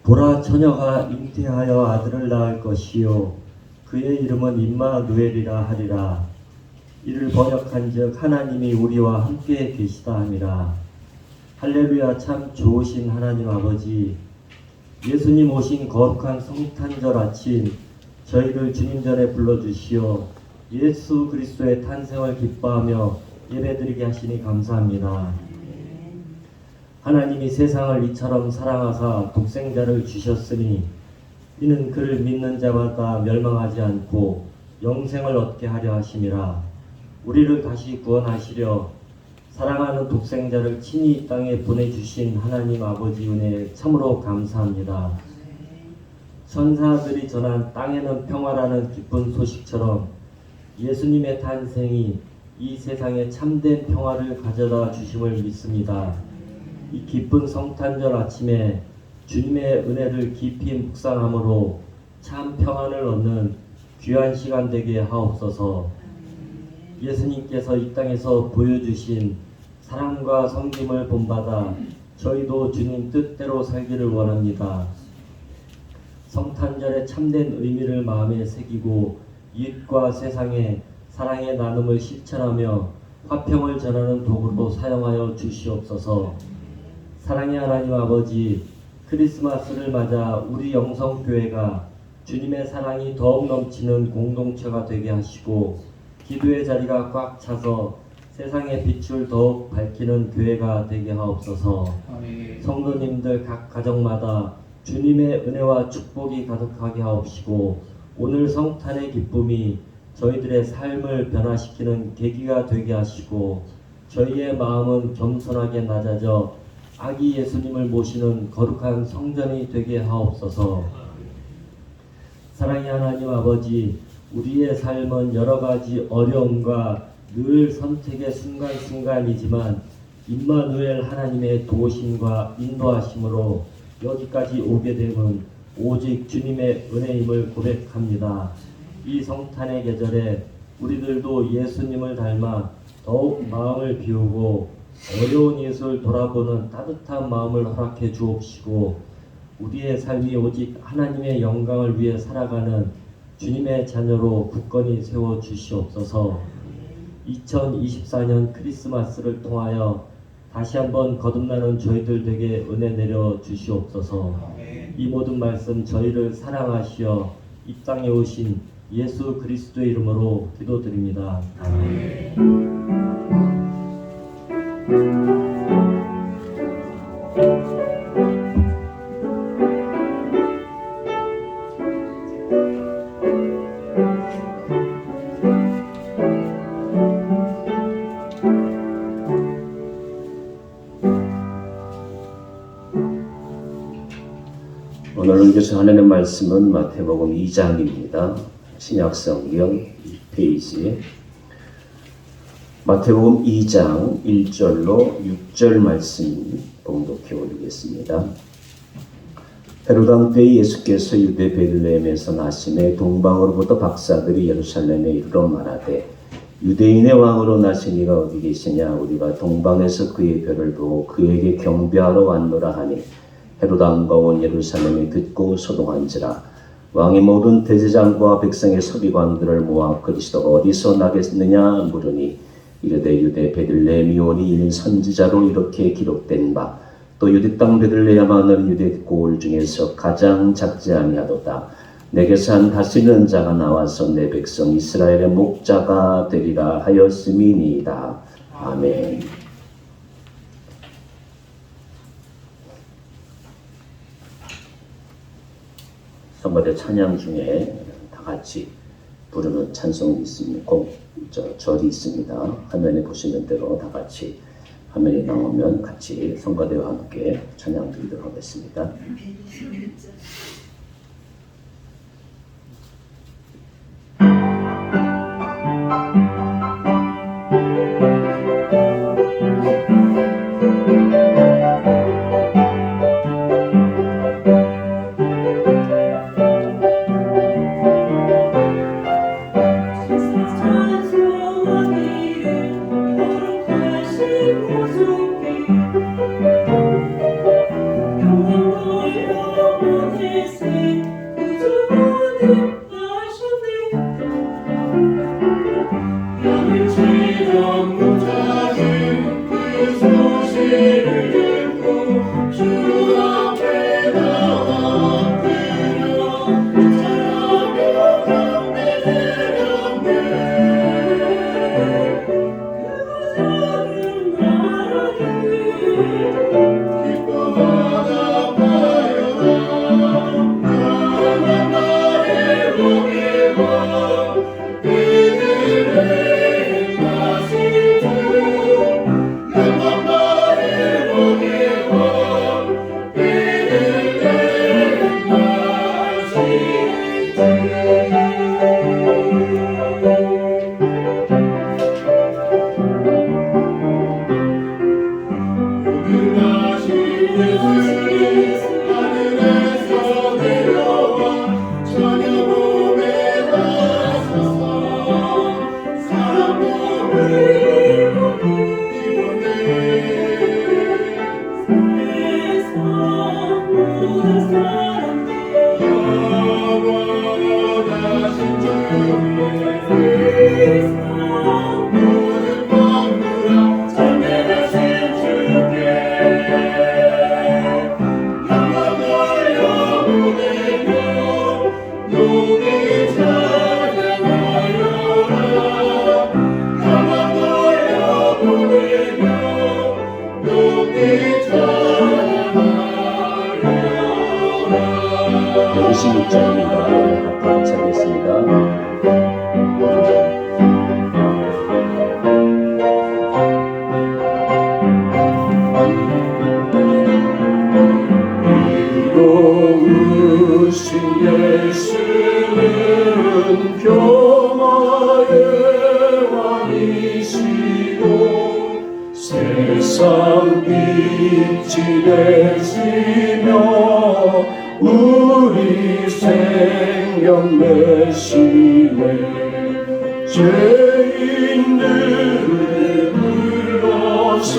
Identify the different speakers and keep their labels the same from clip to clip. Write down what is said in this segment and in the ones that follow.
Speaker 1: 보라, 처녀가 잉태하여 아들을 낳을 것이요 그의 이름은 임마누엘이라 하리라. 이를 번역한즉 하나님이 우리와 함께 계시다 함이라. 할렐루야. 참 좋으신 하나님 아버지, 예수님 오신 거룩한 성탄절 아침 저희를 주님 전에 불러주시어 예수 그리스도의 탄생을 기뻐하며 예배드리게 하시니 감사합니다. 하나님이 세상을 이처럼 사랑하사 독생자를 주셨으니 이는 그를 믿는 자마다 멸망하지 않고 영생을 얻게 하려 하심이라. 우리를 다시 구원하시려 사랑하는 독생자를 친히 이 땅에 보내주신 하나님 아버지 은혜에 참으로 감사합니다. 천사들이 전한 땅에는 평화라는 기쁜 소식처럼 예수님의 탄생이 이 세상에 참된 평화를 가져다 주심을 믿습니다. 이 기쁜 성탄절 아침에 주님의 은혜를 깊이 묵상함으로 참 평안을 얻는 귀한 시간 되게 하옵소서. 예수님께서 이 땅에서 보여주신 사랑과 섬김을 본받아 저희도 주님 뜻대로 살기를 원합니다. 성탄절의 참된 의미를 마음에 새기고 이웃과 세상에 사랑의 나눔을 실천하며 화평을 전하는 도구로 사용하여 주시옵소서. 사랑의 하나님 아버지, 크리스마스를 맞아 우리 영성교회가 주님의 사랑이 더욱 넘치는 공동체가 되게 하시고 기도의 자리가 꽉 차서 세상의 빛을 더욱 밝히는 교회가 되게 하옵소서. 성도님들 각 가정마다 주님의 은혜와 축복이 가득하게 하옵시고 오늘 성탄의 기쁨이 저희들의 삶을 변화시키는 계기가 되게 하시고 저희의 마음은 겸손하게 낮아져 아기 예수님을 모시는 거룩한 성전이 되게 하옵소서. 사랑의 하나님 아버지, 우리의 삶은 여러 가지 어려움과 늘 선택의 순간순간이지만 임마누엘 하나님의 도우심과 인도하심으로 여기까지 오게 됨은 오직 주님의 은혜임을 고백합니다. 이 성탄의 계절에 우리들도 예수님을 닮아 더욱 마음을 비우고 어려운 이웃을 돌아보는 따뜻한 마음을 허락해 주옵시고 우리의 삶이 오직 하나님의 영광을 위해 살아가는 주님의 자녀로 굳건히 세워 주시옵소서. 2024년 크리스마스를 통하여 다시 한번 거듭나는 저희들 되게 은혜 내려 주시옵소서. 이 모든 말씀 저희를 사랑하시어 이 땅에 오신 예수 그리스도의 이름으로 기도드립니다. 아멘.
Speaker 2: 오늘 옮겨서 하나님의 말씀은 마태복음 2장입니다. 신약성경 2페이지 마태복음 2장 1절로 6절 말씀 봉독해 올리겠습니다. 헤롯 왕 때 예수께서 유대 베들레헴에서 나심에 동방으로부터 박사들이 예루살렘에 이르러 말하되 유대인의 왕으로 나신 이가 어디 계시냐? 우리가 동방에서 그의 별을 보고 그에게 경배하러 왔노라 하니 헤롯 왕과 온 예루살렘이 듣고 소동한지라. 왕이 모든 대제장과 백성의 서기관들을 모아 그리스도가 어디서 나겠느냐 물으니 이르되 유대 베들레헴이오니 이는 선지자로 이렇게 기록된 바 또 유대 땅 베들레헴 하는 유대 고을 중에서 가장 작지 아니하도다. 내게서 한 다스리는 자가 나와서 내 백성 이스라엘의 목자가 되리라 하였음이니이다. 아멘. 성가대 찬양 중에 다 같이 부르는 찬송이 있습니다. 절이 있습니다. 화면에 보시는 대로 다 같이 화면이 나오면 같이 성가대와 함께 찬양 드리도록 하겠습니다.
Speaker 3: Times will walking
Speaker 2: 26장입니다. 앞으로 차겠습니다. 이로우신 예수는 평화의 왕이시고 세상 빛이 되시며 우리 생명 되시네. 죄인들을 불러서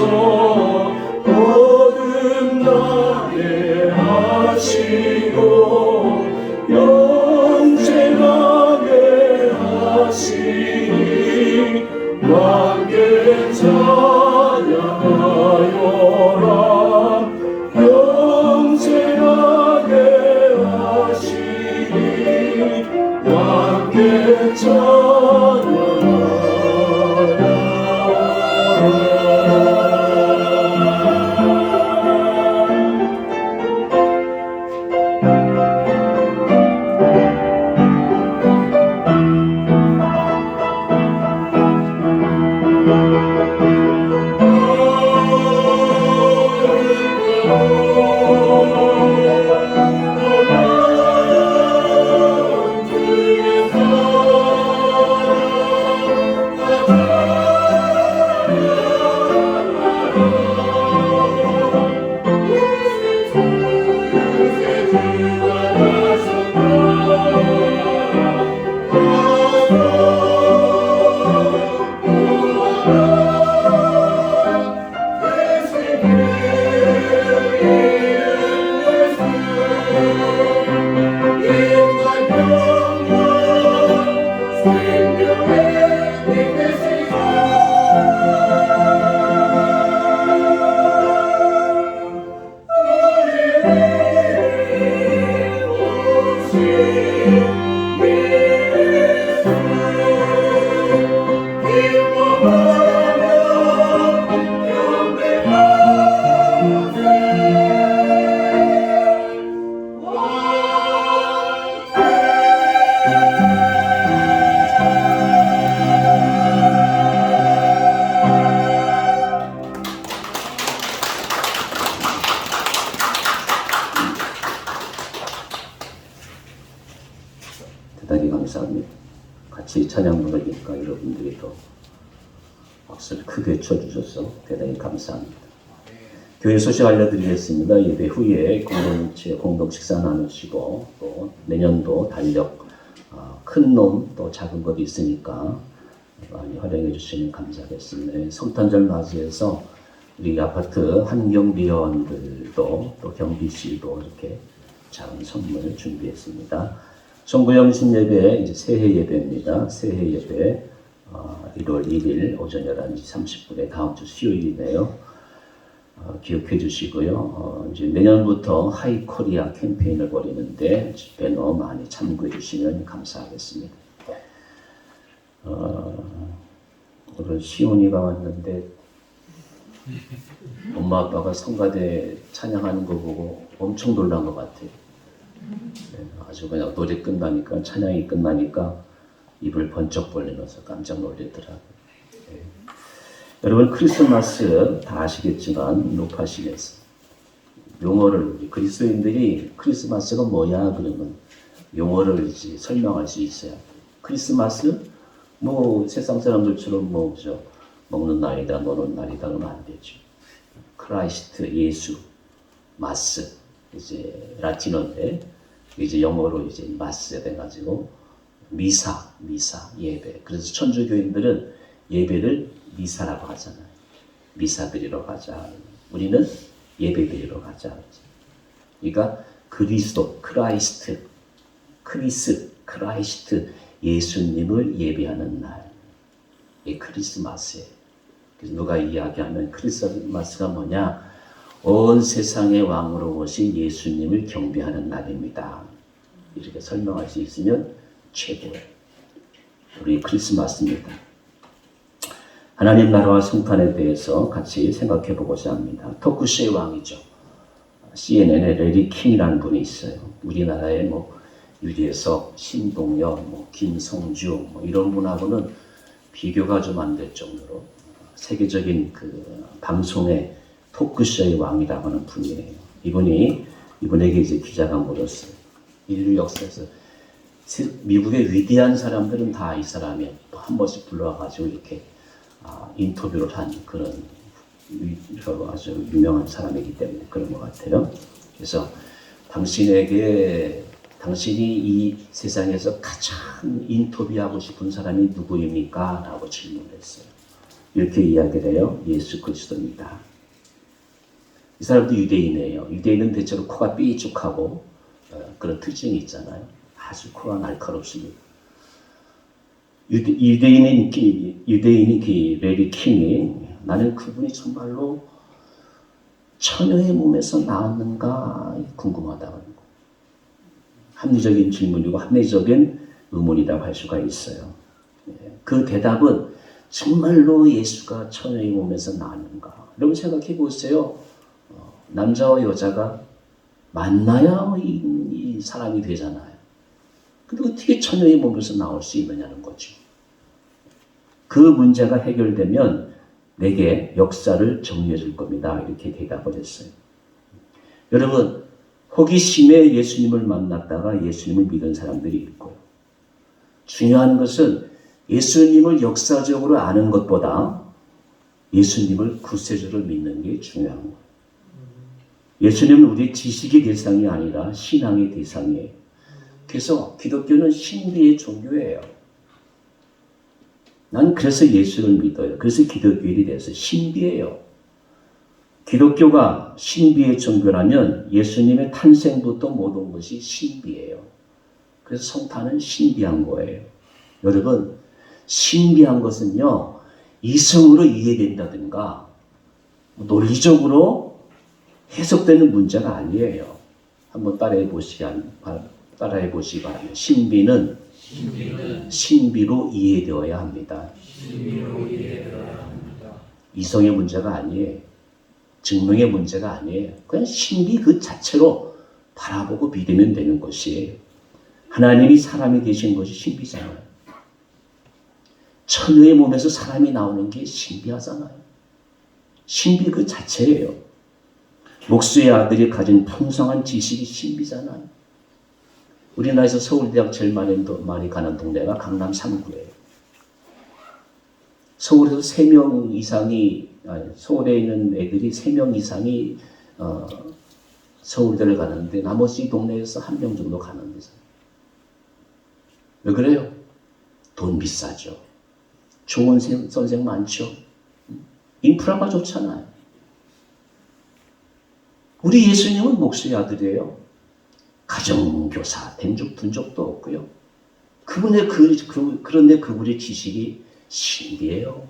Speaker 2: 거듭나게 하시고 영생하게 하시니 왕께 찬양하여라. 영생하게 하시니 왕께 찬양하여라. 대단히 감사합니다. 같이 찬양 부르니까 여러분들이 또 박수를 크게 쳐주셔서 대단히 감사합니다. 교회 소식 알려드리겠습니다. 예배 후에 공동 식사 나누시고 또 내년도 달력 큰 놈 또 작은 것도 있으니까 많이 활용해 주시면 감사하겠습니다. 성탄절 맞이해서 우리 아파트 환경미화원들도 또 경비실도 이렇게 작은 선물 준비했습니다. 송구영신 예배 이제 새해 예배입니다. 새해 예배 1월 1일 오전 11시 30분에 다음 주 수요일이네요. 기억해 주시고요. 이제 내년부터 하이코리아 캠페인을 벌이는데 배너 많이 참고해 주시면 감사하겠습니다. 오늘 시온이가 왔는데 엄마 아빠가 성가대 찬양하는 거 보고 엄청 놀란 것 같아요. 아주 그냥 노래 끝나니까 찬양이 끝나니까 입을 번쩍 벌리면서 깜짝 놀리더라고요. 여러분 크리스마스 다 아시겠지만 높아시면서 용어를 우리 그리스도인들이 크리스마스가 뭐야 그러면 용어를 이제 설명할 수 있어야 돼요. 크리스마스 뭐 세상 사람들처럼 뭐 그죠 먹는 날이다 노는 날이다 그러면 안 되죠. 크라이스트 예수 마스 이제 라틴어인데 이제 영어로 이제 마스 돼가지고 미사 예배. 그래서 천주교인들은 예배를 미사라고 하잖아요. 미사 드리러 가자. 우리는 예배 드리러 가자. 그러니까 그리스도, 크라이스트, 예수님을 예배하는 날. 이 크리스마스예요. 그래서 누가 이야기하면 크리스마스가 뭐냐? 온 세상의 왕으로 오신 예수님을 경배하는 날입니다. 이렇게 설명할 수 있으면 최고예요. 우리 크리스마스입니다. 하나님 나라와 성탄에 대해서 같이 생각해 보고자 합니다. 토크쇼의 왕이죠. CNN에 레리 킹이라는 분이 있어요. 우리나라의 유재석, 신동엽, 김성주 이런 분하고는 비교가 좀 안 될 정도로 세계적인 그 방송의 토크쇼의 왕이라고 하는 분이에요. 이분에게 이제 기자가 물었어요. 인류 역사에서 미국의 위대한 사람들은 다 이 사람이 한 번씩 불러와가지고 이렇게 인터뷰를 한 그런 아주 유명한 사람이기 때문에 그런 것 같아요. 그래서 당신이 이 세상에서 가장 인터뷰하고 싶은 사람이 누구입니까? 라고 질문을 했어요. 이렇게 이야기를 해요. 예수 그리스도입니다. 이 사람도 유대인이에요. 유대인은 대체로 코가 삐죽하고 그런 특징이 있잖아요. 아주 코가 날카롭습니다. 유대인이 레리 킹이 나는 그분이 정말로 처녀의 몸에서 나왔는가 궁금하다고 하는 거. 합리적인 질문이고 합리적인 의문이라고 할 수가 있어요. 그 대답은 정말로 예수가 처녀의 몸에서 나왔는가? 여러분 생각해 보세요. 남자와 여자가 만나야 이 사람이 되잖아요. 근데 어떻게 처녀의 몸에서 나올 수 있느냐는 거죠. 그 문제가 해결되면 내게 역사를 정리해 줄 겁니다. 이렇게 대답을 했어요. 여러분, 호기심에 예수님을 만났다가 예수님을 믿은 사람들이 있고요. 중요한 것은 예수님을 역사적으로 아는 것보다 예수님을 구세주를 믿는 게 중요한 거예요. 예수님은 우리 지식의 대상이 아니라 신앙의 대상이에요. 그래서 기독교는 신비의 종교예요. 난 그래서 예수를 믿어요. 그래서 기독교인이 돼서 신비예요. 기독교가 신비의 종교라면 예수님의 탄생부터 모든 것이 신비예요. 그래서 성탄은 신비한 거예요. 여러분, 신비한 것은요, 이성으로 이해된다든가 논리적으로 해석되는 문제가 아니에요. 한번 따라해 보시기 바랍니다. 신비는 신비로 이해되어야 합니다. 이성의 문제가 아니에요. 증명의 문제가 아니에요. 그냥 신비 그 자체로 바라보고 믿으면 되는 것이에요. 하나님이 사람이 되신 것이 신비잖아요. 처녀의 몸에서 사람이 나오는 게 신비하잖아요. 신비 그 자체예요. 목수의 아들이 가진 풍성한 지식이 신비잖아요. 우리나라에서 서울대학 제일 많이 가는 동네가 강남 3구예요. 서울에서 3명 이상이, 서울에 있는 애들이 3명 이상이 서울대를 가는데 나머지 동네에서 1명 정도 가는 데서. 왜 그래요? 돈 비싸죠. 좋은 선생 많죠. 인프라가 좋잖아요. 우리 예수님은 목수의 아들이에요. 가정교사 된 적도 없고요. 그런데 그분의 지식이 신비해요.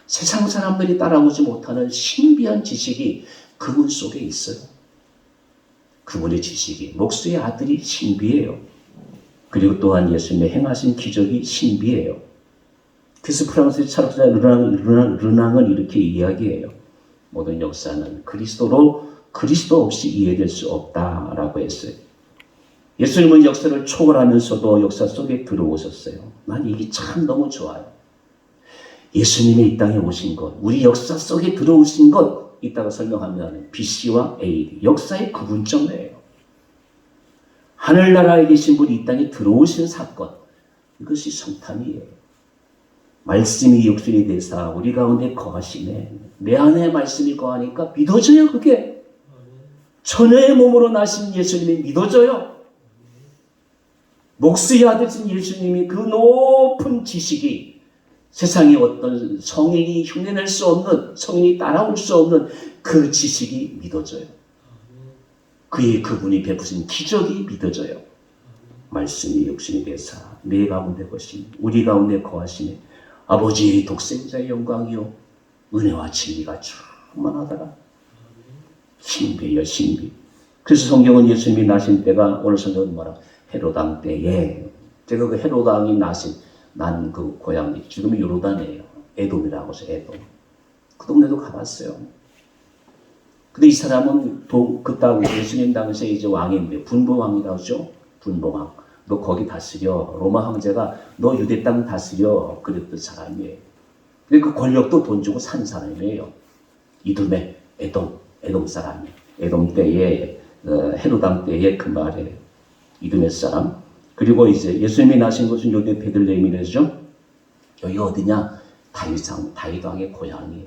Speaker 2: 세상 사람들이 따라오지 못하는 신비한 지식이 그분 속에 있어요. 그분의 지식이, 목수의 아들이 신비해요. 그리고 또한 예수님의 행하신 기적이 신비해요. 그래서 프랑스의 철학자 르낭은 이렇게 이야기해요. 모든 역사는 그리스도 없이 이해될 수 없다라고 했어요. 예수님은 역사를 초월하면서도 역사 속에 들어오셨어요. 난 이게 참 너무 좋아요. 예수님이 이 땅에 오신 것, 우리 역사 속에 들어오신 것, 이따가 설명하면 BC와 AD, 역사의 구분점이에요. 하늘나라에 계신 분이 이 땅에 들어오신 사건, 이것이 성탄이에요. 말씀이 육신이 되사 우리 가운데 거하시네. 내 안에 말씀이 거하니까 믿어져요. 그게 처녀의 몸으로 나신 예수님이 믿어져요. 목수의 아들이신 예수님이 그 높은 지식이 세상에 어떤 성인이 흉내낼 수 없는, 성인이 따라올 수 없는 그 지식이 믿어져요. 그분이 베푸신 기적이 믿어져요. 말씀이 육신이 되사 내 가운데 거신 우리 가운데 거하시네. 아버지의 독생자의 영광이요 은혜와 진리가 충만하다가 신비여 신비. 그래서 성경은 예수님이 나신 때가 오늘 성경은 뭐라 헤롯 왕 때에, 제가 그 헤롯 왕이 난 그 고향이 지금은 요르단이에요. 에돔이라고 해서 에돔. 그 동네도 가봤어요. 근데 이 사람은 그 땅 예수님 당시에 이제 왕인데 분봉왕이라고 하죠. 분봉왕. 너 거기 다스려. 로마 황제가 너 유대 땅 다스려. 그랬던 사람이에요. 근데 그 권력도 돈 주고 산 사람이에요. 이두메 에돔 사람이에요. 에돔 때에 헤로당 때에 그 말에 이두메 사람. 그리고 이제 예수님이 나신 곳은 유대 베들레헴이죠. 여기가 어디냐? 다윗 왕의 고향이에요.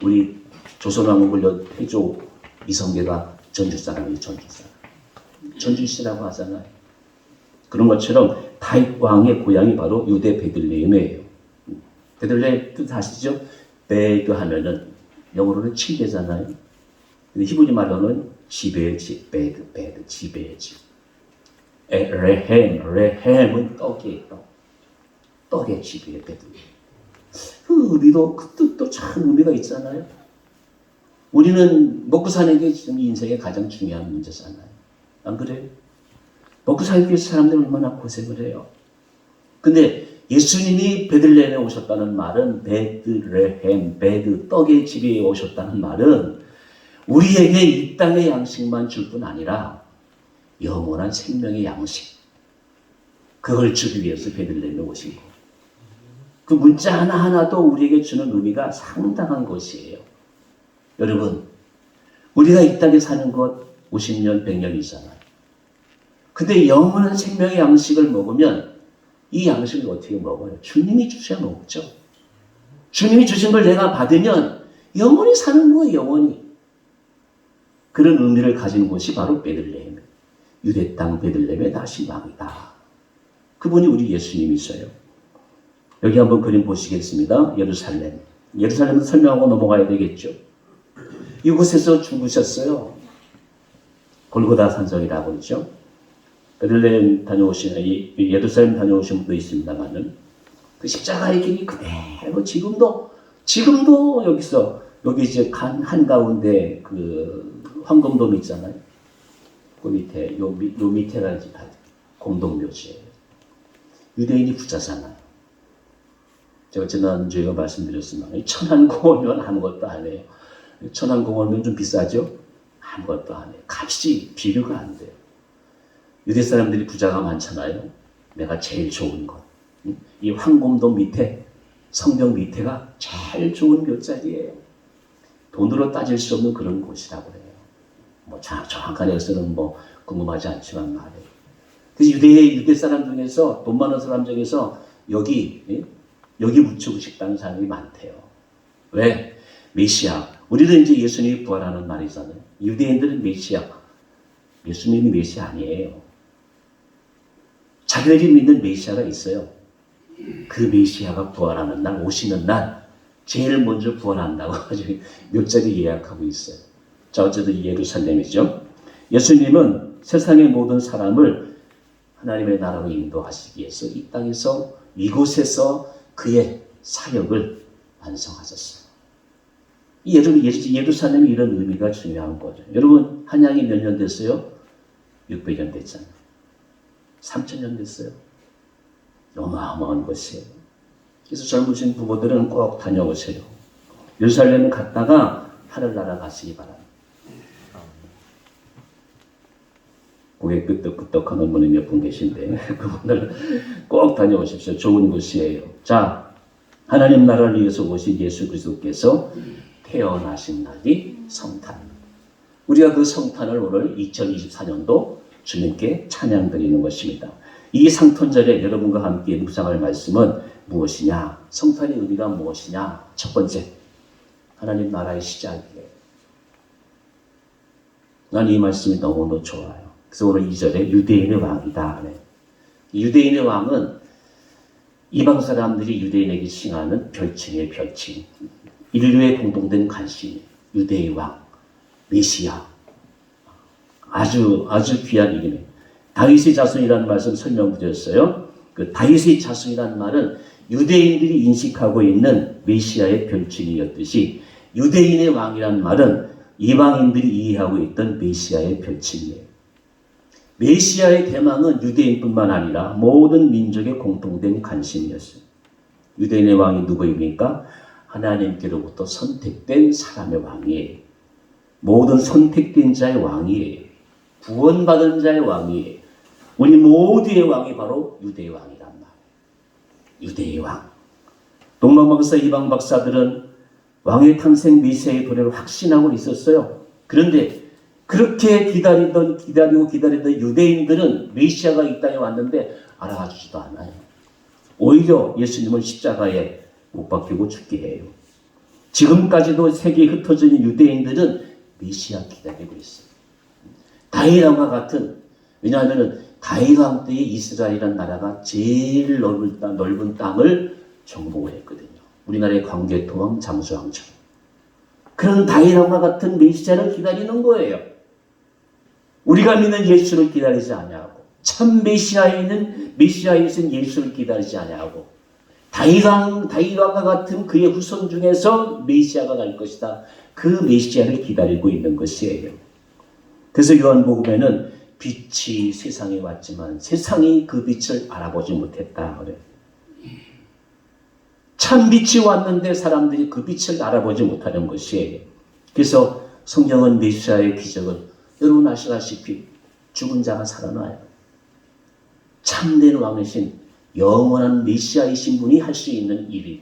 Speaker 2: 우리 조선왕후 불려 태조 이성계가 전주 사람이에요. 전주시라고 하잖아요. 그런 것처럼 다윗 왕의 고향이 바로 유대 베들레헴이에요. 베들레헴 뜻 아시죠? 베드 하면은 영어로는 침대잖아요. 근데 히브리 말로는 지배의 집, 베드, 지배의 집. 레헴은 떡이에요. 떡의 집이에요, 베들레헴. 그 의미도, 그 뜻도 참 의미가 있잖아요. 우리는 먹고 사는 게 지금 인생의 가장 중요한 문제잖아요. 안 그래요? 먹고 살기 위해서 사람들이 얼마나 고생을 해요. 근데 예수님이 베들레헴에 오셨다는 말은 베드레헴, 베드, 떡의 집에 오셨다는 말은 우리에게 이 땅의 양식만 줄 뿐 아니라 영원한 생명의 양식, 그걸 주기 위해서 베들레헴에 오신 거예요. 그 문자 하나하나도 우리에게 주는 의미가 상당한 것이에요. 여러분, 우리가 이 땅에 사는 것 50년, 100년이잖아요. 근데 영원한 생명의 양식을 먹으면 이 양식을 어떻게 먹어요? 주님이 주셔야 먹죠. 주님이 주신 걸 내가 받으면 영원히 사는 거예요, 영원히. 그런 의미를 가진 곳이 바로 베들레헴. 유대 땅 베들레헴의 나신 왕이다. 그분이 우리 예수님이셔요. 여기 한번 그림 보시겠습니다. 예루살렘. 예루살렘도 설명하고 넘어가야 되겠죠. 이곳에서 죽으셨어요. 골고다 산성이라고 그러죠. 베들레헴 다녀오신, 예루살렘 다녀오신 분도 있습니다만은 그 십자가의 길이 그대로 지금도 여기 이제 한가운데 그 황금돔 있잖아요. 그 밑에, 요 밑에가 이제 공동묘지예요. 유대인이 부자잖아요. 제가 지난주에 말씀드렸습니다. 천안공원이면 아무것도 안 해요. 천안공원이면 좀 비싸죠? 아무것도 안 해요. 값이 비교가 안 돼요. 유대 사람들이 부자가 많잖아요. 내가 제일 좋은 것. 이 황금돔 밑에, 성벽 밑에가 제일 좋은 묘자리예요. 돈으로 따질 수 없는 그런 곳이라고 해요. 뭐 정확한 액수는 뭐 궁금하지 않지만 말이에요. 그래서 유대 사람 중에서, 돈 많은 사람 중에서 여기 묻히고 싶다는 사람이 많대요. 왜? 메시아. 우리는 이제 예수님이 부활하는 날이잖아요. 유대인들은 메시아. 예수님이 메시아 아니에요. 자기들이 믿는 메시아가 있어요. 그 메시아가 부활하는 날, 오시는 날, 제일 먼저 부활한다고 가지고 몇 자리 예약하고 있어요. 자, 어쨌든 예루살렘이죠. 예수님은 세상의 모든 사람을 하나님의 나라로 인도하시기 위해서 이 땅에서, 이곳에서 그의 사역을 완성하셨어요. 예루살렘이 이런 의미가 중요한 거죠. 여러분, 한양이 몇 년 됐어요? 600년 됐잖아요. 3000년 됐어요. 어마어마한 것이에요. 그래서 젊으신 부모들은 꼭 다녀오세요. 예루살렘을 갔다가 하늘나라 가시기 바랍니다. 고개 끄떡끄떡하는 분이 몇 분 계신데 그분들 꼭 다녀오십시오. 좋은 곳이에요. 자, 하나님 나라를 위해서 오신 예수 그리스도께서 태어나신 날이 성탄. 우리가 그 성탄을 오늘 2024년도 주님께 찬양드리는 것입니다. 이 상탄절에 여러분과 함께 묵상할 말씀은 무엇이냐? 성탄의 의미가 무엇이냐? 첫 번째, 하나님 나라의 시작이에요. 난 이 말씀이 너무너무 좋아요. 그래서 오늘 2절에 유대인의 왕이다. 유대인의 왕은 이방 사람들이 유대인에게 칭하는 별칭의 별칭. 인류의 공통된 관심, 유대의 왕, 메시아. 아주 귀한 이름이에요. 다윗의 자손이라는 말씀 설명드렸어요. 그 다윗의 자손이라는 말은 유대인들이 인식하고 있는 메시아의 별칭이었듯이 유대인의 왕이라는 말은 이방인들이 이해하고 있던 메시아의 별칭이에요. 메시아의 대망은 유대인뿐만 아니라 모든 민족의 공통된 관심이었어요. 유대인의 왕이 누구입니까? 하나님께로부터 선택된 사람의 왕이에요. 모든 선택된 자의 왕이에요. 구원받은 자의 왕이에요. 우리 모두의 왕이 바로 유대의 왕이란 말이에요. 유대의 왕. 동방박사 이방 박사들은 왕의 탄생 메시아의 도래를 확신하고 있었어요. 그런데 그렇게 기다리고 유대인들은 메시아가 이 땅에 왔는데 알아주지도 않아요. 오히려 예수님을 십자가에 못 박히고 죽게 해요. 지금까지도 세계에 흩어져 있는 유대인들은 메시아 기다리고 있어요. 다윗 왕과 같은, 왜냐하면 다윗 왕 때의 이스라엘이라는 나라가 제일 넓은 땅을 정복을 했거든요. 우리나라의 광개토왕 장수왕처럼. 그런 다윗 왕과 같은 메시아를 기다리는 거예요. 우리가 믿는 예수를 기다리지 아니하고, 참 메시아에는 예수를 기다리지 아니하고, 다윗왕과 같은 그의 후손 중에서 메시아가 날 것이다. 그 메시아를 기다리고 있는 것이에요. 그래서 요한복음에는 빛이 세상에 왔지만 세상이 그 빛을 알아보지 못했다 그래요. 참 빛이 왔는데 사람들이 그 빛을 알아보지 못하는 것이에요. 그래서 성경은 메시아의 기적을, 여러분 아시다시피 죽은 자가 살아나요. 참된 왕이신 영원한 메시아이신 분이 할 수 있는 일이에요.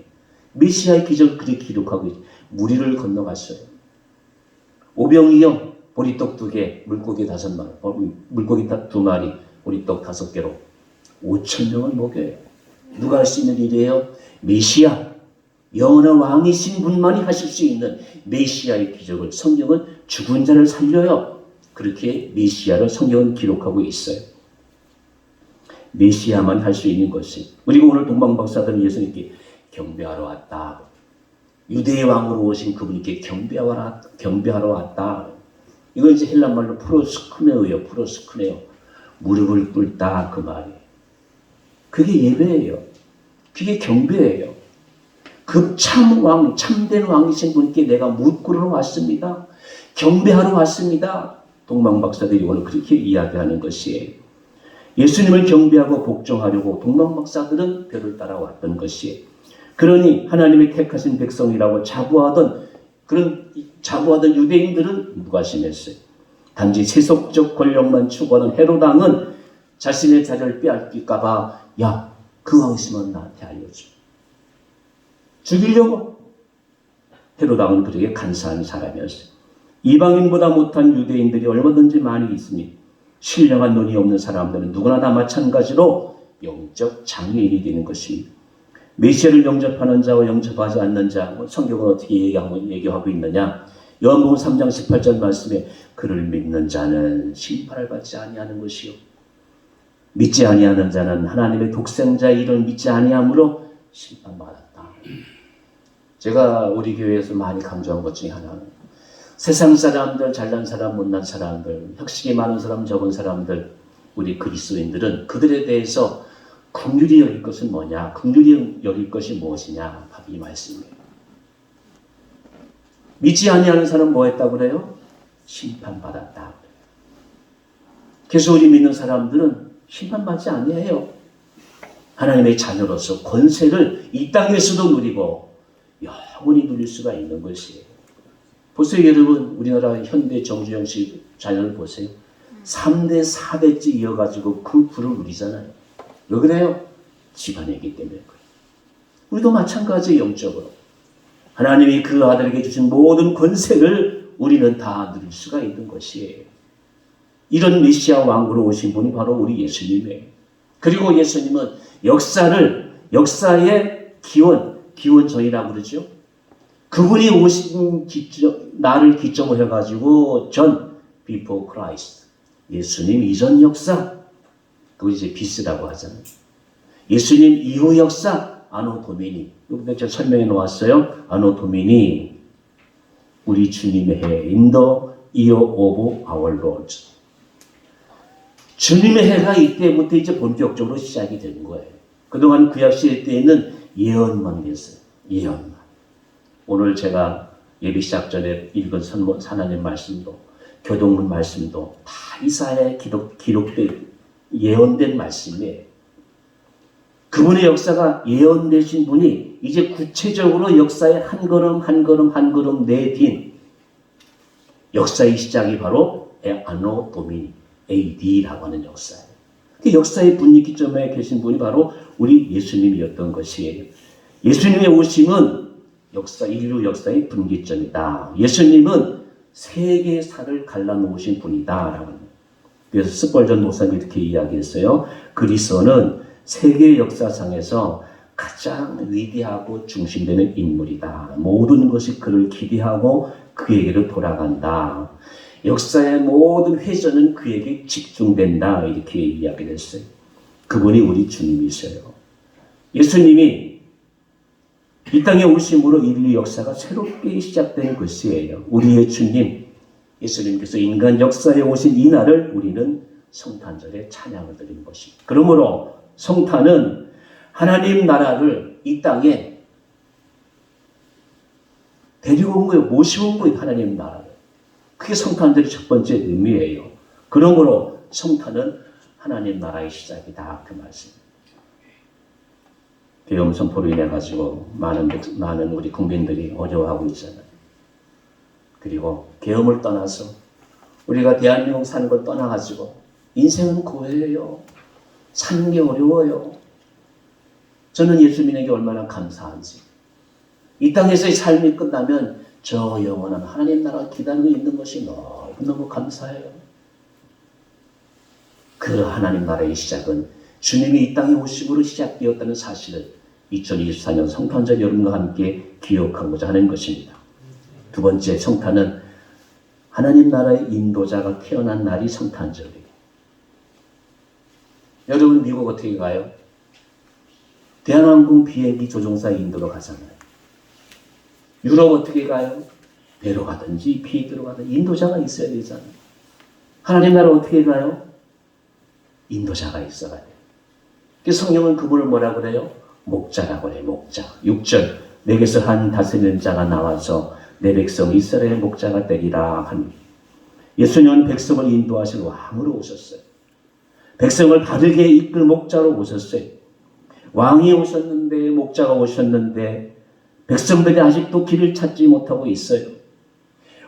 Speaker 2: 메시아의 기적을 그렇게 기록하고 있어요. 무리를 건너갔어요. 오병이어, 보리떡 2개, 물고기 5마리, 물고기 2마리, 보리떡 5개로 5,000명을 먹여요. 누가 할 수 있는 일이에요? 메시아, 영원한 왕이신 분만이 하실 수 있는 메시아의 기적을 성경은 죽은 자를 살려요. 그렇게 메시아를 성경은 기록하고 있어요. 메시아만 할 수 있는 것이. 그리고 오늘 동방박사들은 예수님께 경배하러 왔다. 유대의 왕으로 오신 그분께 경배하러 왔다. 이거 이제 헬란말로 프로스크네오예요. 프로스크네오. 무릎을 꿇다 그 말이에요. 그게 예배예요. 그게 경배예요. 그 참된 왕이신 분께 내가 무릎 꿇으러 왔습니다. 경배하러 왔습니다. 동방박사들이 오늘 그렇게 이야기하는 것이에요. 예수님을 경배하고 복종하려고 동방박사들은 별을 따라왔던 것이에요. 그러니 하나님의 택하신 백성이라고 자부하던 유대인들은 무관심했어요. 단지 세속적 권력만 추구하는 헤롯왕은 자신의 자리를 빼앗길까 봐, 야, 그 왕 있으면 나한테 알려줘. 죽이려고. 헤롯왕은 그에게 간사한 사람이었어요. 이방인보다 못한 유대인들이 얼마든지 많이 있습니다. 신령한 눈이 없는 사람들은 누구나 다 마찬가지로 영적 장애인이 되는 것입니다. 메시아를 영접하는 자와 영접하지 않는 자, 성경은 어떻게 얘기하고 있느냐? 요한복음 3장 18절 말씀에 그를 믿는 자는 심판을 받지 아니하는 것이요, 믿지 아니하는 자는 하나님의 독생자의 이름을 믿지 아니함으로 심판받았다. 제가 우리 교회에서 많이 강조한 것 중에 하나는 세상 사람들, 잘난 사람, 못난 사람들, 혁식이 많은 사람, 적은 사람들, 우리 그리스도인들은 그들에 대해서 긍휼히 여길 것은 뭐냐? 긍휼히 여길 것이 무엇이냐? 바로 이 말씀이에요. 믿지 아니하는 사람은 뭐 했다고 그래요? 심판받았다. 그래서 우리 믿는 사람들은 심판받지 아니해요. 하나님의 자녀로서 권세를 이 땅에서도 누리고 영원히 누릴 수가 있는 것이에요. 보세요 여러분, 우리나라 현대 정주영씨 자녀를 보세요. 3대 4대째 이어가지고 그 부를 누리잖아요. 왜 그래요? 집안이기 때문에 그래요. 우리도 마찬가지예요. 영적으로 하나님이 그 아들에게 주신 모든 권세를 우리는 다 누릴 수가 있는 것이에요. 이런 메시아 왕으로 오신 분이 바로 우리 예수님이에요. 그리고 예수님은 역사의 기원전이라고 그러죠. 그분이 오신 나를 기점으로 해가지고 before Christ, 예수님 이전 역사, 그거 이제 비스라고 하잖아요. 예수님 이후 역사 아노 도미니. 여기서 제가 설명해 놓았어요. 아노 도미니, 우리 주님의 해, in the year of our Lord. 주님의 해가 이때부터 이제 본격적으로 시작이 되는 거예요. 그동안 구약시대 때에는 예언만 됐어요. 예언만. 오늘 제가 예배 시작 전에 읽은 하나님 말씀도, 교동문 말씀도 다 이사야에 기록된 예언된 말씀이에요. 그분의 역사가 예언되신 분이 이제 구체적으로 역사에 한 걸음 한 걸음 한 걸음 내딘 역사의 시작이 바로 아노 도미니 AD라고 하는 역사예요. 그 역사의 분위기점에 계신 분이 바로 우리 예수님이었던 것이에요. 예수님의 오심은 인류 역사의 분기점이다. 예수님은 세계사를 갈라놓으신 분이다. 그래서 스펄전 목사님이 이렇게 이야기했어요. 그리스도는 세계 역사상에서 가장 위대하고 중심되는 인물이다. 모든 것이 그를 기대하고 그에게로 돌아간다. 역사의 모든 회전은 그에게 집중된다. 이렇게 이야기를 했어요. 그분이 우리 주님이세요. 예수님이 이 땅에 오심으로 인류 역사가 새롭게 시작되는 것이에요. 우리의 주님 예수님께서 인간 역사에 오신 이 날을 우리는 성탄절에 찬양을 드리는 것입니다. 그러므로 성탄은 하나님 나라를 이 땅에 데리고 온 거예요. 모셔온 거예요. 하나님 나라를. 그게 성탄절의 첫 번째 의미예요. 그러므로 성탄은 하나님 나라의 시작이다. 그 말씀입니다. 계엄 선포로 인해 가지고 많은 우리 국민들이 어려워하고 있잖아요. 그리고 계엄을 떠나서 우리가 대한민국 사는 걸 떠나가지고 인생은 고해요. 사는 게 어려워요. 저는 예수님에게 얼마나 감사한지. 이 땅에서의 삶이 끝나면 저 영원한 하나님 나라가 기다리고 있는 것이 너무너무 감사해요. 그 하나님 나라의 시작은 주님이 이 땅에 오심으로 시작되었다는 사실을 2024년 성탄절 여러분과 함께 기억하고자 하는 것입니다. 두 번째, 성탄은 하나님 나라의 인도자가 태어난 날이 성탄절이에요. 여러분 미국 어떻게 가요? 대한항공 비행기 조종사 인도로 가잖아요. 유럽 어떻게 가요? 배로 가든지 비행기로 가든지 인도자가 있어야 되잖아요. 하나님 나라 어떻게 가요? 인도자가 있어야 돼요. 그래서 성경은 그분을 뭐라 그래요? 목자라고 그래요. 목자. 6절 내게서 한 다스리는 자가 나와서 내 백성 이스라엘 목자가 되리라 하니 예수님은 백성을 인도하실 왕으로 오셨어요. 백성을 바르게 이끌 목자로 오셨어요. 왕이 오셨는데 목자가 오셨는데 백성들이 아직도 길을 찾지 못하고 있어요.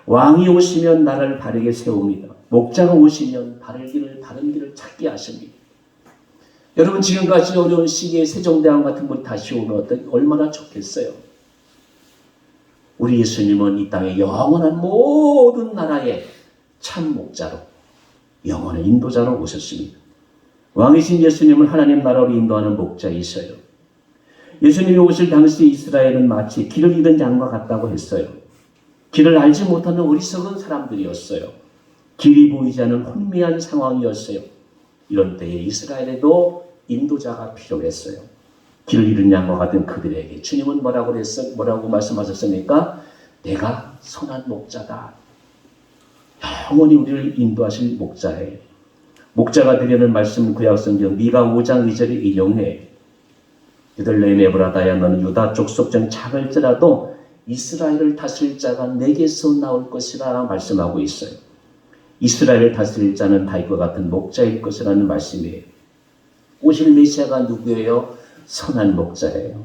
Speaker 2: 왕이 오시면 나라를 바르게 세웁니다. 목자가 오시면 바른 길을 찾게 하십니다. 여러분 지금까지 어려운 시기에 세종대왕 같은 분이 다시 오면 얼마나 좋겠어요. 우리 예수님은 이 땅에 영원한 모든 나라의 참 목자로 영원한 인도자로 오셨습니다. 왕이신 예수님은 하나님 나라로 인도하는 목자이셔요. 예수님이 오실 당시 이스라엘은 마치 길을 잃은 양과 같다고 했어요. 길을 알지 못하는 어리석은 사람들이었어요. 길이 보이지 않는 혼미한 상황이었어요. 이런 때에 이스라엘에도 인도자가 필요했어요. 길을 잃은 양과 같은 그들에게 주님은 뭐라고 말씀하셨습니까? 내가 선한 목자다. 영원히 우리를 인도하실 목자예요. 목자가 되려는 말씀 구약성경 미가 5장 2절에 인용해. 베들레헴 에브라다야 너는 유다 족속 중 작을지라도 이스라엘을 다스릴 자가 내게서 나올 것이라 말씀하고 있어요. 이스라엘을 다스릴 자는 다윗과 같은 목자일 것이라는 말씀이에요. 오실 메시아가 누구예요? 선한 목자예요.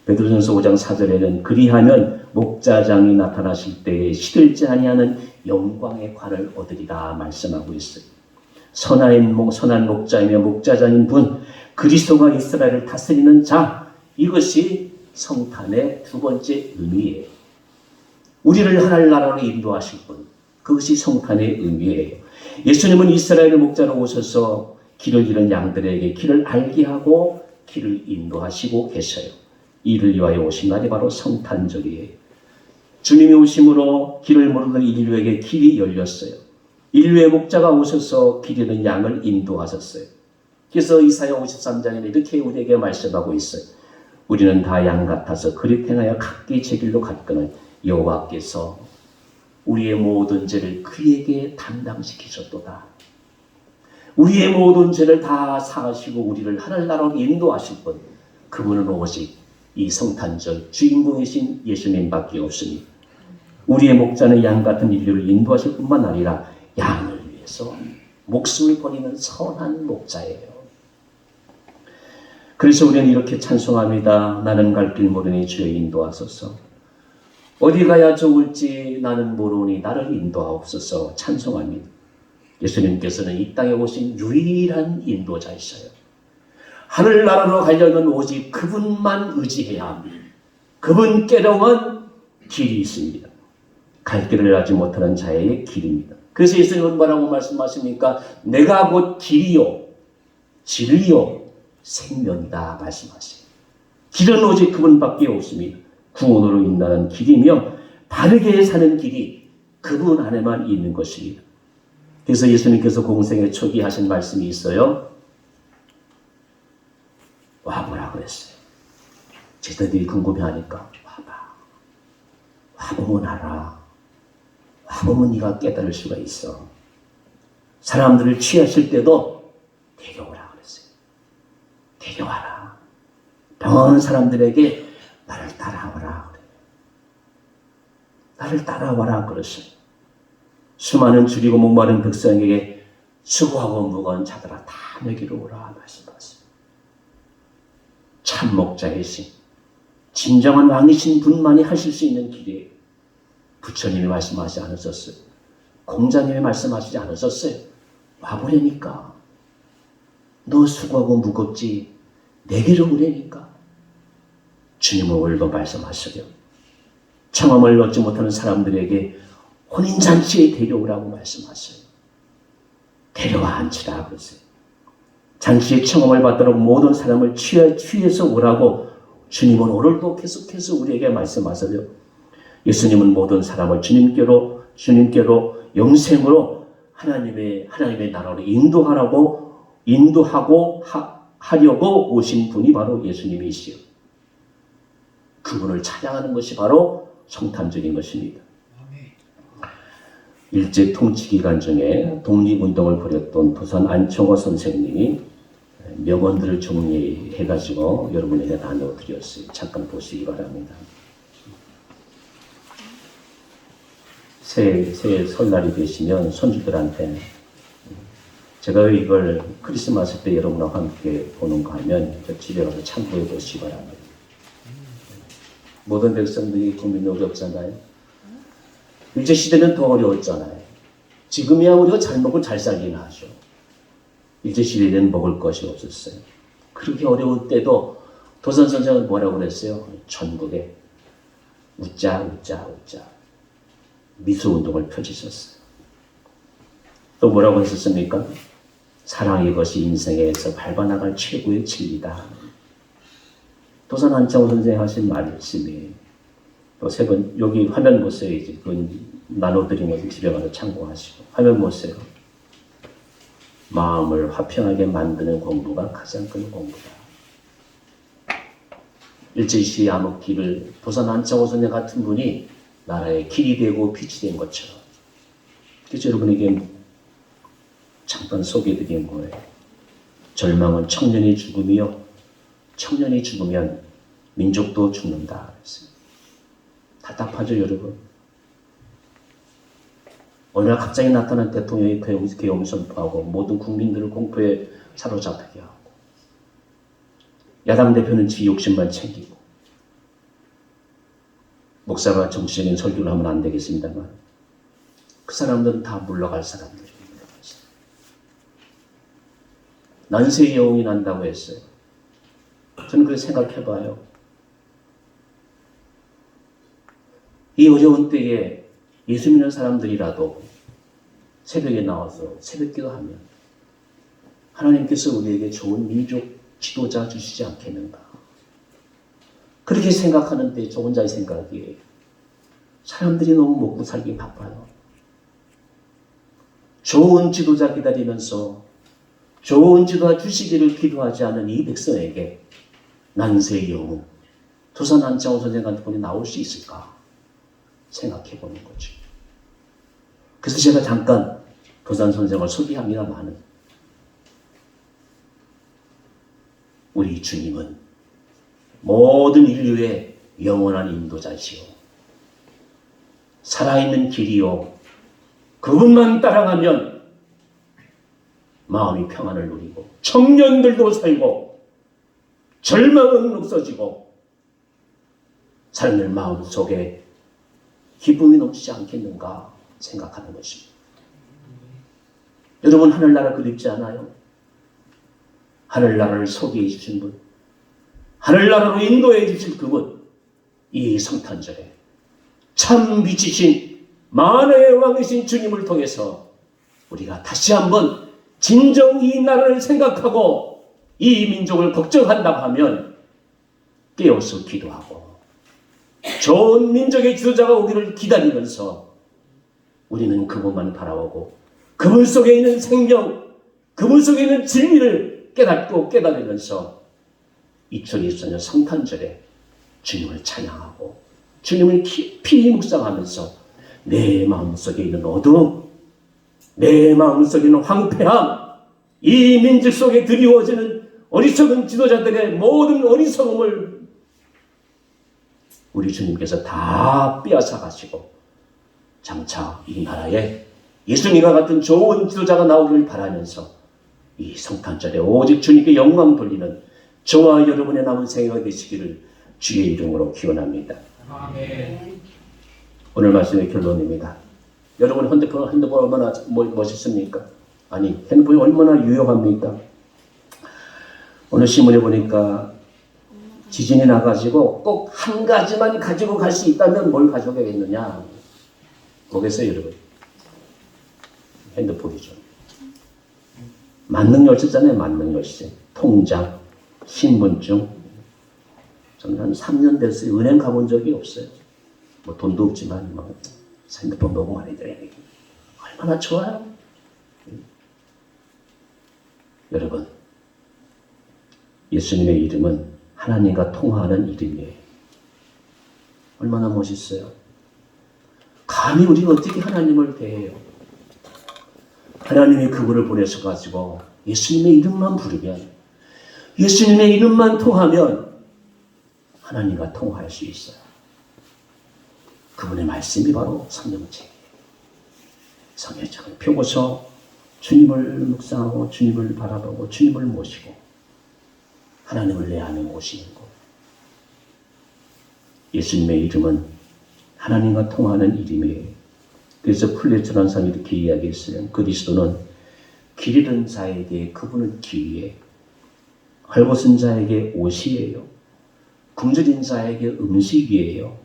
Speaker 2: 베드로전서 5장 4절에는 그리하면 목자장이 나타나실 때에 시들지 아니하는 영광의 관을 얻으리라 말씀하고 있어요. 선한 목자이며 목자장인 분 그리스도가 이스라엘을 다스리는 자, 이것이 성탄의 두 번째 의미예요. 우리를 하나님 나라로 인도하실 분, 그것이 성탄의 의미예요. 예수님은 이스라엘 목자로 오셔서 길을 잃은 양들에게 길을 알게 하고 길을 인도하시고 계셔요. 이를 위하여 오신 날이 바로 성탄절이에요. 주님이 오심으로 길을 모르는 인류에게 길이 열렸어요. 인류의 목자가 오셔서 길 잃은 양을 인도하셨어요. 그래서 이사야 53장에는 이렇게 우리에게 말씀하고 있어요. 우리는 다 양 같아서 그리 행하여 각기 제 길로 갔거늘 여호와께서 우리의 모든 죄를 그에게 담당시키셨도다. 우리의 모든 죄를 다 사하시고 우리를 하늘나라로 인도하실 분, 그분은 오직 이 성탄절 주인공이신 예수님밖에 없으니 우리의 목자는 양 같은 인류를 인도하실 뿐만 아니라 양을 위해서 목숨을 버리는 선한 목자예요. 그래서 우리는 이렇게 찬송합니다. 나는 갈 길 모르니 주여 인도하소서. 어디 가야 좋을지 나는 모르니 나를 인도하옵소서. 찬송합니다. 예수님께서는 이 땅에 오신 유일한 인도자이셔요. 하늘나라로 가려면 오직 그분만 의지해야 합니다. 그분께로만 길이 있습니다. 갈 길을 알지 못하는 자의 길입니다. 그래서 예수님은 뭐라고 말씀하십니까? 내가 곧 길이요 진리요 생명이다 말씀하세요. 길은 오직 그분밖에 없습니다. 구원으로 인도하는 길이며 바르게 사는 길이 그분 안에만 있는 것입니다. 그래서 예수님께서 공생의 초기 하신 말씀이 있어요. 와보라 그랬어요. 제자들이 궁금해하니까 와봐. 와보면 알아. 와보면 네가 깨달을 수가 있어. 사람들을 취하실 때도 데려오라 그랬어요. 데려와라. 병하는 사람들에게 나를 따라와라 그래요. 나를 따라와라 그랬어요. 수많은 줄이고 목마른 백성에게 수고하고 무거운 자들아 다 내게로 오라 말씀하세요. 참 목자이신 진정한 왕이신 분만이 하실 수 있는 길이에요. 부처님이 말씀하시지 않으셨어요. 공자님이 말씀하시지 않으셨어요. 와보려니까 너 수고하고 무겁지 내게로 오려니까. 주님은 오늘도 말씀하시려 청함을 얻지 못하는 사람들에게 혼인잔치에 데려오라고 말씀하셔요. 데려와 앉히라 그러세요. 잔치의 청함을 받도록 모든 사람을 취해서 오라고 주님은 오늘도 계속해서 우리에게 말씀하세요. 예수님은 모든 사람을 주님께로 영생으로 하나님의 나라로 인도하고 하려고 오신 분이 바로 예수님이시요. 그분을 찬양하는 것이 바로 성탄절인 것입니다. 일제 통치 기간 중에 독립운동을 벌였던 부산 안청호 선생님이 명언들을 정리해가지고 여러분에게 나눠드렸어요. 잠깐 보시기 바랍니다. 새 설날이 되시면 손주들한테 제가 왜 이걸 크리스마스 때 여러분과 함께 보는가 하면 집에 가서 참고해 보시기 바랍니다. 모든 백성들이 국민력이 없잖아요. 일제시대는 더 어려웠잖아요. 지금이야 우리가 잘 먹고 잘 살긴 하죠. 일제시대에는 먹을 것이 없었어요. 그렇게 어려울 때도 도선 선생은 뭐라고 그랬어요? 전국에 웃자 미소운동을 펼치셨어요. 또 뭐라고 했었습니까? 사랑이 것이 인생에서 밟아나갈 최고의 진리다. 도선 안창호 선생이 하신 말씀이에요. 또 세 번 여기 화면 보세요. 이제 그건 나눠드린 것을 집에 가서 참고하시고 화면 보세요. 마음을 화평하게 만드는 공부가 가장 큰 공부다. 일제시의 암흑기를 도선 안창호 선생 같은 분이 나라의 길이 되고 빛이 된 것처럼. 그래서 여러분에게 잠깐 소개해드린 거예요. 절망은 청년의 죽음이요. 청년이 죽으면 민족도 죽는다. 답답하죠, 여러분? 어느 날 갑자기 나타난 대통령이 계엄 선포하고 모든 국민들을 공포에 사로잡히게 하고 야당 대표는 지 욕심만 챙기고 목사가 정치적인 설교를 하면 안 되겠습니다만 그 사람들은 다 물러갈 사람들입니다. 난세의 여웅이 난다고 했어요. 저는 그렇게 생각해봐요. 이 어려운 때에 예수 믿는 사람들이라도 새벽에 나와서 새벽기도 하면 하나님께서 우리에게 좋은 민족 지도자 주시지 않겠는가. 그렇게 생각하는데 저 혼자의 생각이에요. 사람들이 너무 먹고 살기 바빠요. 좋은 지도자 기다리면서 좋은 지도와 주시기를 기도하지 않은 이 백성에게 난세의 영웅 도산 안창호 선생 같은 분이 나올 수 있을까 생각해 보는 거죠. 그래서 제가 잠깐 도산 선생을 소개합니다만 우리 주님은 모든 인류의 영원한 인도자시오. 살아있는 길이요. 그분만 따라가면 마음이 평안을 누리고 청년들도 살고 절망은 없어지고 삶의 마음속에 기쁨이 넘치지 않겠는가 생각하는 것입니다. 여러분 하늘나라 그립지 않아요? 하늘나라를 소개해 주신 분, 하늘나라로 인도해 주실 그분, 이 성탄절에 참 미치신 만왕의 왕이신 주님을 통해서 우리가 다시 한번 진정 이 나라를 생각하고 이 민족을 걱정한다고 하면 깨어서 기도하고 좋은 민족의 지도자가 오기를 기다리면서 우리는 그분만 바라보고 그분 속에 있는 생명, 그분 속에 있는 진리를 깨닫고 깨달으면서 2024년 성탄절에 주님을 찬양하고 주님을 깊이 묵상하면서 내 마음속에 있는 어두움, 내 마음속에 있는 황폐함, 이 민족 속에 드리워지는 어리석은 지도자들의 모든 어리석음을 우리 주님께서 다 빼앗아 가시고 장차 이 나라에 예수님과 같은 좋은 지도자가 나오기를 바라면서 이 성탄절에 오직 주님께 영광 돌리는 저와 여러분의 남은 생애가 되시기를 주의 이름으로 기원합니다.
Speaker 3: 아멘.
Speaker 2: 오늘 말씀의 결론입니다. 여러분 핸드폰 얼마나 멋있습니까? 아니 핸드폰이 얼마나 유용합니까? 오늘 신문에 보니까 지진이 나가지고 꼭 한 가지만 가지고 갈 수 있다면 뭘 가져가겠느냐? 보겠어요 여러분? 핸드폰이죠. 만능 열쇠잖아요. 만능 열쇠. 통장, 신분증. 저는 한 3년 됐어요. 은행 가본 적이 없어요. 뭐 돈도 없지만 뭐 핸드폰 너무 많이 들어야 되고 얼마나 좋아요. 여러분, 예수님의 이름은 하나님과 통화하는 이름이에요. 얼마나 멋있어요. 감히 우리가 어떻게 하나님을 대해요? 하나님이 그분을 보내셔가지고 예수님의 이름만 부르면, 예수님의 이름만 통하면 하나님과 통화할 수 있어요. 그분의 말씀이 바로 성령책이에요. 성령책을 펴고서 주님을 묵상하고 주님을 바라보고 주님을 모시고 하나님을 내 안에 모시는 것. 예수님의 이름은 하나님과 통하는 이름이에요. 그래서 플레토라는 사람이 이렇게 이야기했어요. 그리스도는 길 잃은 자에게 그분은 길이에요. 헐벗은 자에게 옷이에요. 굶주린 자에게 음식이에요.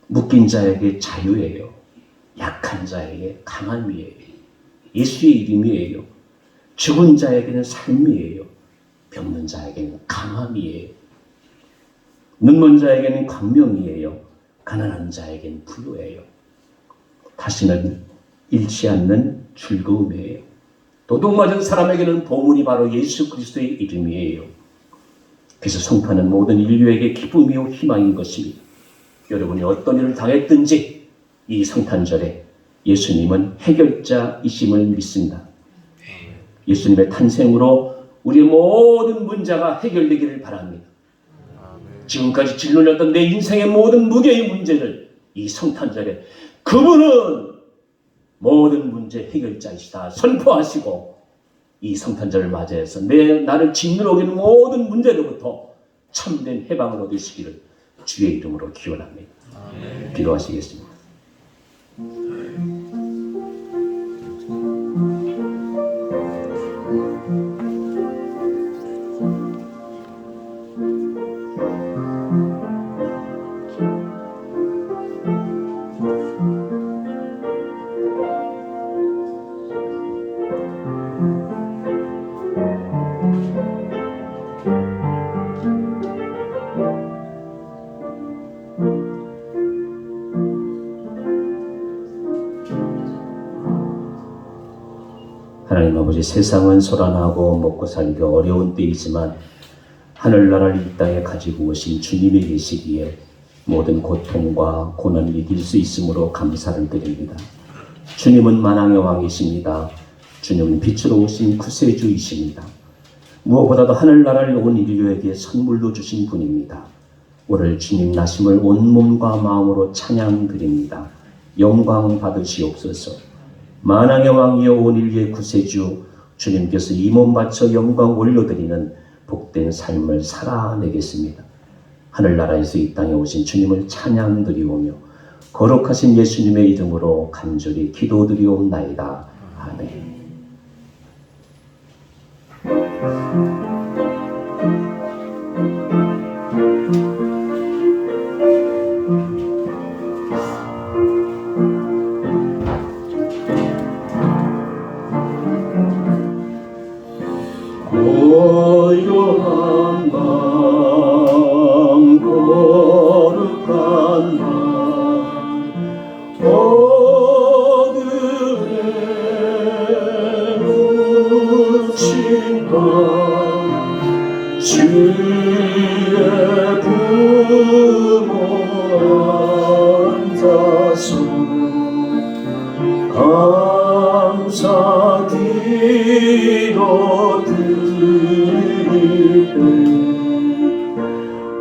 Speaker 2: 묶인 자에게 자유예요. 약한 자에게 강함이에요. 예수의 이름이에요. 죽은 자에게는 삶이에요. 병든 자에게는 강함이에요. 눈먼 자에게는 광명이에요. 가난한 자에게는 부유예요. 다시는 잃지 않는 즐거움이에요. 도둑맞은 사람에게는 보물이 바로 예수 그리스도의 이름이에요. 그래서 성탄은 모든 인류에게 기쁨이요 희망인 것입니다. 여러분이 어떤 일을 당했든지 이 성탄절에 예수님은 해결자이심을 믿습니다. 예수님의 탄생으로 우리의 모든 문제가 해결되기를 바랍니다. 지금까지 짓눌렸던 내 인생의 모든 무게의 문제를 이 성탄절에 그분은 모든 문제 해결자이시다 선포하시고 이 성탄절을 맞이해서 나를 짓누르는 모든 문제로부터 참된 해방을 얻으시기를 주의 이름으로 기원합니다. 기도하시겠습니다. 하나님 아버지, 세상은 소란하고 먹고 살기가 어려운 때이지만 하늘나라를 이 땅에 가지고 오신 주님이 계시기에 모든 고통과 고난을 이길 수 있으므로 감사를 드립니다. 주님은 만왕의 왕이십니다. 주님은 빛으로 오신 구세주이십니다. 무엇보다도 하늘나라를 온 인류에게 선물로 주신 분입니다. 오늘 주님 나심을 온 몸과 마음으로 찬양드립니다. 영광 받으시옵소서. 만왕의 왕이여 온 인류의 구세주 주님께서 이 몸 바쳐 영광 올려드리는 복된 삶을 살아내겠습니다. 하늘나라에서 이 땅에 오신 주님을 찬양드리오며 거룩하신 예수님의 이름으로 간절히 기도드리옵나이다. 아멘. 고요한 밤 거룩한 밤 어둠에 묻힌 밤 주의 부모 앉아서 감사 기도 드리네.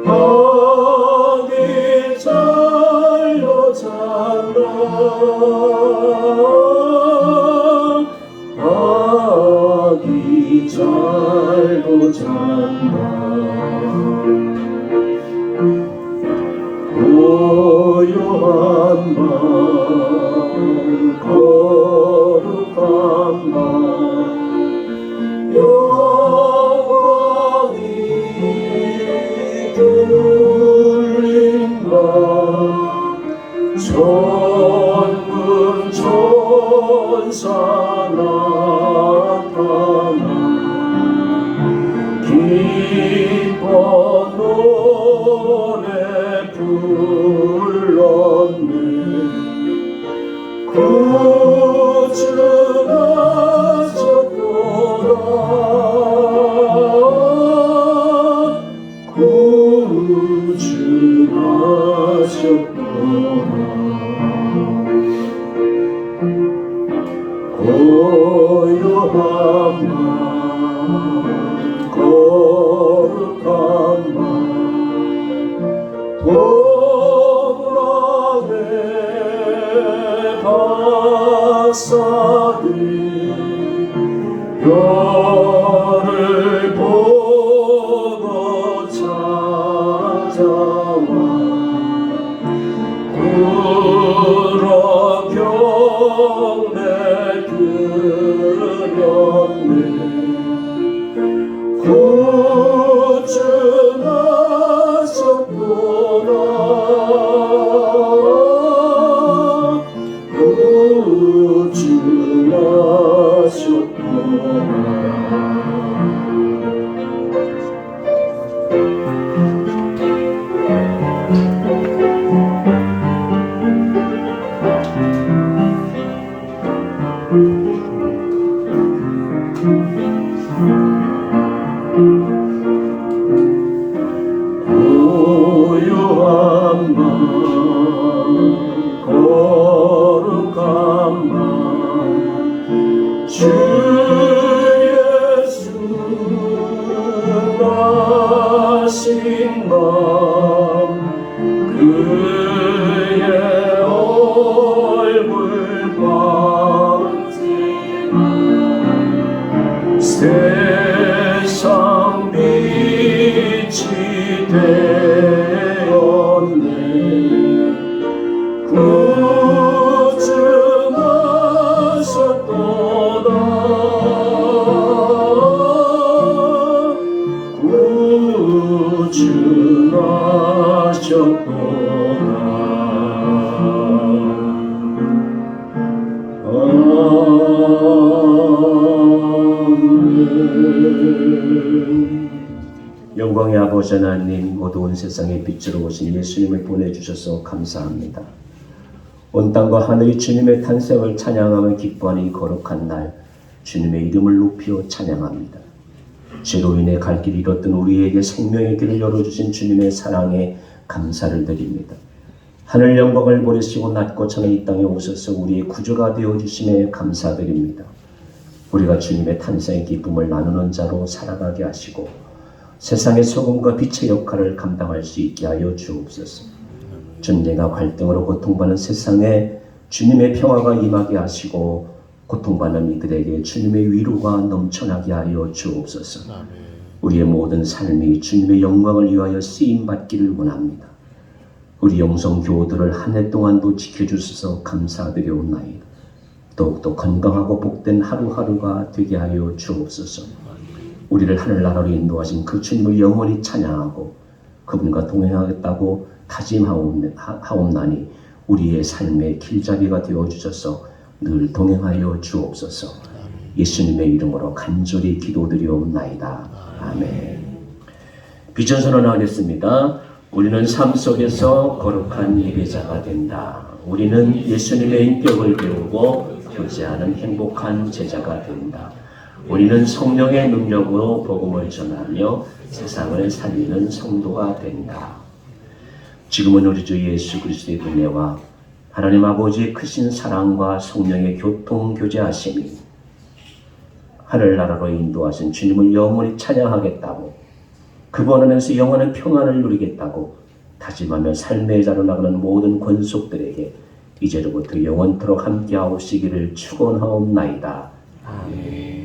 Speaker 2: 아기 잘로 잔다. 아기 잘로 잔다. 고요한 밤 거룩한 밤 영광이 들린 밤 천군 천사 나타나 기뻐 노래 불렀네. 고요한 밤 거룩한 밤 동랑의 박사들 별을 보고 찾아와 울어 경내 드렸네. 구주하셨구나. 고요한 밤 거룩한 밤 주 예수 나신 밤 그의 얼굴 반지만 세상 빛이 되었네. 구주하셨도다. 영광의 아버지 하나님, 어두운 세상에 빛으로 오신 예수님을 보내주셔서 감사합니다. 온 땅과 하늘이 주님의 탄생을 찬양하며 기뻐하는 이 거룩한 날, 주님의 이름을 높여 찬양합니다. 죄로 인해 갈 길 잃었던 우리에게 생명의 길을 열어주신 주님의 사랑에 감사를 드립니다. 하늘 영광을 버리시고 낮고 천한 이 땅에 오셔서 우리의 구주가 되어주심에 감사드립니다. 우리가 주님의 탄생의 기쁨을 나누는 자로 살아가게 하시고 세상의 소금과 빛의 역할을 감당할 수 있게 하여 주옵소서. 전쟁과 갈등으로 고통받는 세상에 주님의 평화가 임하게 하시고 고통받는 이들에게 주님의 위로가 넘쳐나게 하여 주옵소서. 우리의 모든 삶이 주님의 영광을 위하여 쓰임받기를 원합니다. 우리 영성 교우들을 한 해 동안도 지켜주셔서 감사드려옵나이다. 더욱더 건강하고 복된 하루하루가 되게 하여 주옵소서. 우리를 하늘나라로 인도하신 그 주님을 영원히 찬양하고 그분과 동행하겠다고 다짐하옵나니 우리의 삶의 길잡이가 되어주셔서 늘 동행하여 주옵소서. 예수님의 이름으로 간절히 기도드리옵나이다. 아멘. 비전 선언하겠습니다. 우리는 삶 속에서 거룩한 예배자가 된다. 우리는 예수님의 인격을 배우고 교제하는 행복한 제자가 된다. 우리는 성령의 능력으로 복음을 전하며 세상을 살리는 성도가 된다. 지금은 우리 주 예수 그리스도의 은혜와 하나님 아버지의 크신 사랑과 성령의 교통 교제하심이 하늘나라로 인도하신 주님을 영원히 찬양하겠다고 그분 안에서 영원한 평안을 누리겠다고 다짐하며 삶의 자로 나가는 모든 권속들에게 이제로부터 영원토록 함께하시기를 축원하옵나이다. 아멘.